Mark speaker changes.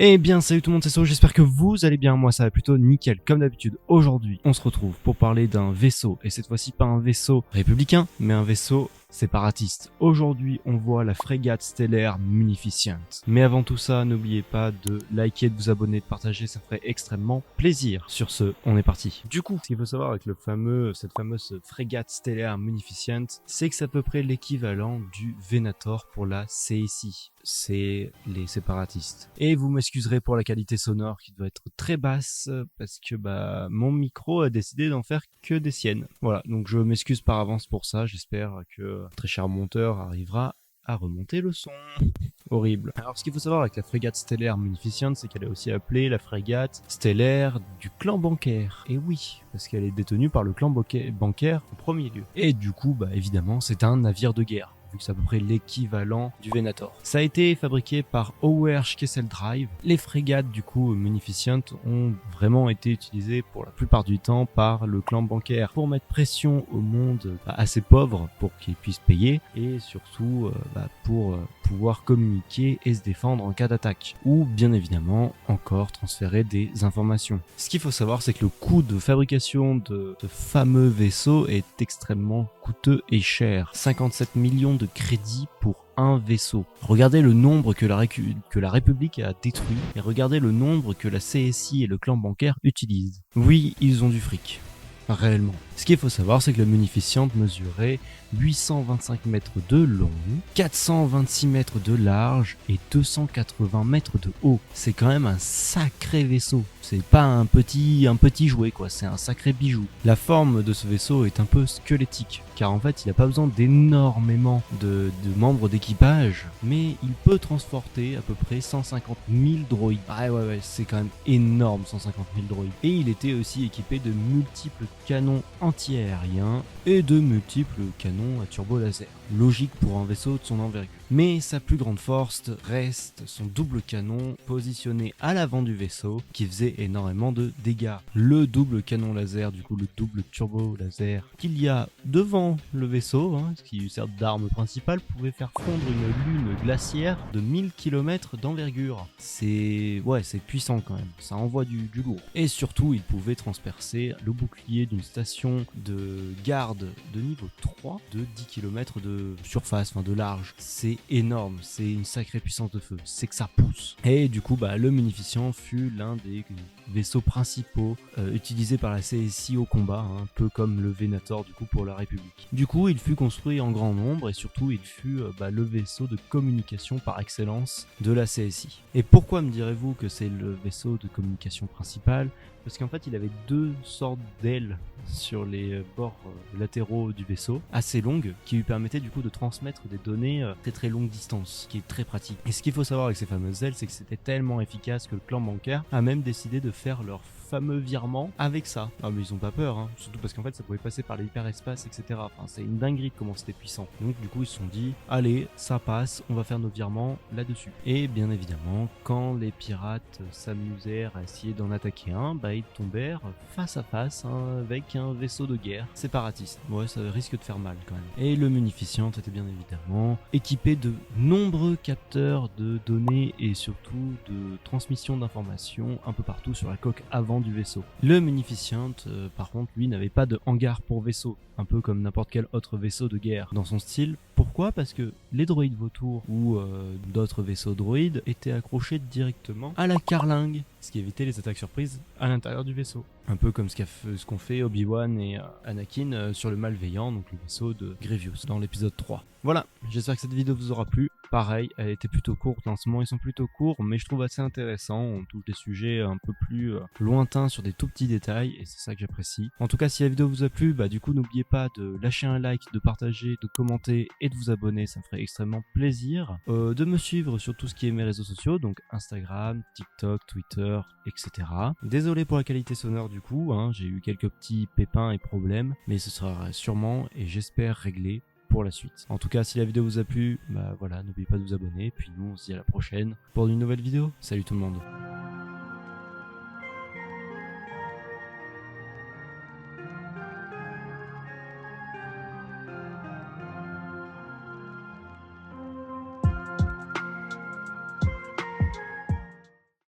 Speaker 1: Eh bien salut tout le monde, c'est So, j'espère que vous allez bien, moi ça va plutôt nickel. Comme d'habitude, aujourd'hui on se retrouve pour parler d'un vaisseau, et cette fois-ci pas un vaisseau républicain, mais un vaisseau séparatiste. Aujourd'hui on voit la frégate stellaire Munificient. Mais avant tout ça, n'oubliez pas de liker, de vous abonner, de partager, ça ferait extrêmement plaisir. Sur ce, on est parti. Du coup, ce qu'il faut savoir avec cette fameuse frégate stellaire Munificient, c'est que c'est à peu près l'équivalent du Venator pour la CSI. C'est les séparatistes. Et vous m'excuserez pour la qualité sonore qui doit être très basse parce que mon micro a décidé d'en faire que des siennes. Voilà, donc je m'excuse par avance pour ça. J'espère que un très cher monteur arrivera à remonter le son. Horrible. Alors ce qu'il faut savoir avec la frégate stellaire Munificient, c'est qu'elle est aussi appelée la frégate stellaire du clan bancaire. Et oui, parce qu'elle est détenue par le clan bancaire en premier lieu. Et du coup, évidemment, c'est un navire de guerre, vu que c'est à peu près l'équivalent du Venator. Ça a été fabriqué par Owersh Kessel Drive. Les frégates du coup Munificient ont vraiment été utilisées pour la plupart du temps par le clan bancaire pour mettre pression au monde assez pauvre pour qu'ils puissent payer et surtout pour pouvoir communiquer et se défendre en cas d'attaque, ou bien évidemment encore transférer des informations. Ce qu'il faut savoir, c'est que le coût de fabrication de ce fameux vaisseau est extrêmement coûteux et cher. 57 millions de crédits pour un vaisseau. Regardez le nombre que la République a détruit et regardez le nombre que la CSI et le clan bancaire utilisent. Oui, ils ont du fric. Réellement. Ce qu'il faut savoir, c'est que le Munificient mesurait 825 mètres de long, 426 mètres de large et 280 mètres de haut. C'est quand même un sacré vaisseau. C'est pas un petit jouet quoi, c'est un sacré bijou. La forme de ce vaisseau est un peu squelettique, car en fait il n'a pas besoin d'énormément de membres d'équipage, mais il peut transporter à peu près 150 000 droïdes. Ouais, c'est quand même énorme 150 000 droïdes. Et il était aussi équipé de multiples canons anti-aériens et de multiples canons à turbo laser. Logique pour un vaisseau de son envergure. Mais sa plus grande force reste son double canon positionné à l'avant du vaisseau qui faisait énormément de dégâts. Le double canon laser, du coup le double turbo laser qu'il y a devant le vaisseau, ce qui sert d'arme principale, pouvait faire fondre une lune glaciaire de 1000 km d'envergure. C'est puissant quand même, ça envoie du lourd. Et surtout, il pouvait transpercer le bouclier d'une station de garde de niveau 3 de 10 km de surface, de large. C'est énorme, c'est une sacrée puissance de feu, c'est que ça pousse. Et du coup, le Munificient fut l'un des vaisseaux principaux utilisés par la CSI au combat, un peu comme le Venator du coup pour la République. Du coup, il fut construit en grand nombre et surtout il fut le vaisseau de communication par excellence de la CSI. Et pourquoi me direz-vous que c'est le vaisseau de communication principal ? Parce qu'en fait il avait deux sortes d'ailes sur les bords latéraux du vaisseau, assez longues, qui lui permettaient du coup de transmettre des données très longue distance, qui est très pratique. Et ce qu'il faut savoir avec ces fameuses ailes, c'est que c'était tellement efficace que le clan bancaire a même décidé de faire leur fameux virement avec ça. Ah mais ils ont pas peur, surtout parce qu'en fait ça pouvait passer par l'hyperespace, etc. C'est une dinguerie de comment c'était puissant. Donc du coup ils se sont dit, allez, ça passe, on va faire nos virements là-dessus. Et bien évidemment, quand les pirates s'amusèrent à essayer d'en attaquer un, ils tombèrent face à face avec un vaisseau de guerre séparatiste. Ouais, ça risque de faire mal quand même. Et le Munificient était bien évidemment équipé de nombreux capteurs de données et surtout de transmission d'informations un peu partout sur la coque avant du vaisseau. Le Munificient, par contre, lui n'avait pas de hangar pour vaisseau, un peu comme n'importe quel autre vaisseau de guerre dans son style. Pourquoi ? Parce que les droïdes vautours ou d'autres vaisseaux droïdes étaient accrochés directement à la carlingue, ce qui évitait les attaques surprises à l'intérieur du vaisseau. Un peu comme ce qu'ont fait Obi-Wan et Anakin sur le Malveillant, donc le vaisseau de Grievous dans l'épisode 3. Voilà, j'espère que cette vidéo vous aura plu. Pareil, elle était plutôt courte, en ce moment ils sont plutôt courts, mais je trouve assez intéressant. On touche des sujets un peu plus lointains sur des tout petits détails, et c'est ça que j'apprécie. En tout cas, si la vidéo vous a plu, du coup n'oubliez pas de lâcher un like, de partager, de commenter et de vous abonner, ça me ferait extrêmement plaisir. De me suivre sur tout ce qui est mes réseaux sociaux, donc Instagram, TikTok, Twitter, etc. Désolé pour la qualité sonore du coup, j'ai eu quelques petits pépins et problèmes, mais ce sera sûrement, et j'espère, réglé pour la suite. En tout cas, si la vidéo vous a plu, n'oubliez pas de vous abonner, puis nous on se dit à la prochaine pour une nouvelle vidéo. Salut tout le monde.